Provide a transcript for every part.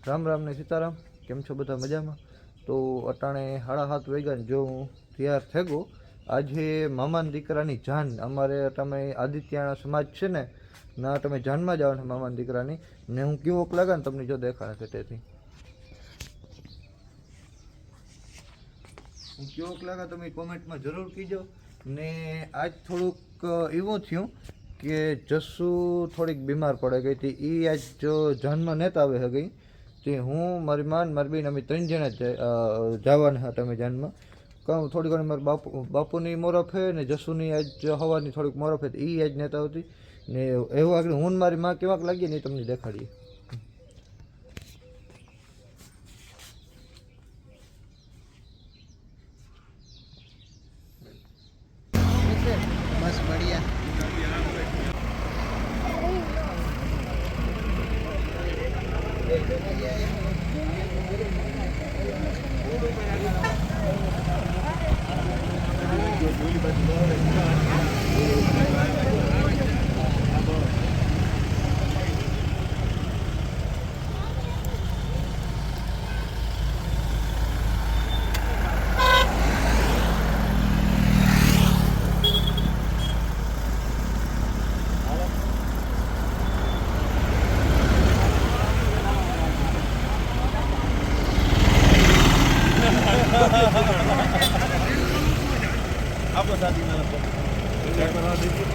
રામ રામ ને સીતારામ. કેમ છો બધા મજામાં? તો અટાણે 7:30 વાગ્યા જો હું તૈયાર થઈ ગયો. આજે મામાના દીકરાની જાન અમારે તમે આદિત્યના સમાજ છે ને ના તમે જાનમાં જવાના મામાના દીકરાની ને હું કેવોક લાગે ને તમને જો દેખાડે છે તેથી હું કેવોક લાગે તમે કોમેન્ટમાં જરૂર કીજો. ને આજ થોડુંક એવું થયું કે જસ્સુ થોડીક બીમાર પડે ગઈ હતી. એ આજ જો જાનમાં નેતા આવે હે ગઈ તે હું મારી માન મારી બેન અમે 3 જણા જવાના હતા અમે જાનમાં. કહું થોડી ઘણી મારા બાપુની મોરફ હે ને જસુની આજ હવાની થોડીક મોરફ હે એ આજ નેતા આવતી ને એવું આગળ હું મારી માં કેવાક લાગી ને તમને દેખાડીએ. बस बढ़िया. आपको साथ ही मतलब क्या करना देखिए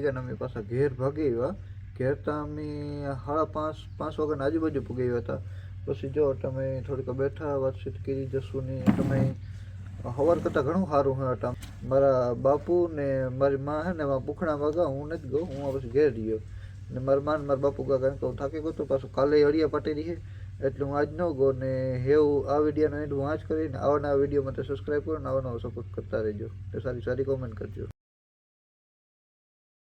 વાગ્યા ને અમે પાછા ઘેર ભાગી આવ્યા. ઘેર તો અમે 5:30 વાગ્યાના આજુબાજુ પૂગી આવ્યા હતા. પછી જો તમે થોડીક બેઠા વાતચીત કરી જસુની. તમે સવાર કરતાં ઘણું સારું છે હતા. મારા બાપુ ને મારી માં છે ને એમાં પુખણામાં ગયા, હું નથી ગયો, હું પછી ઘેર ગયો. ને મારા માં ને મારા બાપુ ગયા, કારણ કે હું થાકી ગયો હતો. પાછું કાલે અડિયા પાટેલી છે એટલે હું આજ ન ગયો. ને હેવું આ વિડીયોનો એન્ડ હું આ જ કરીને આવા નવા વિડીયો માટે સબસ્ક્રાઈબ કરો ને આવા નવા સપોર્ટ કરતા રહેજો. તો સારી કોમેન્ટ કરજો.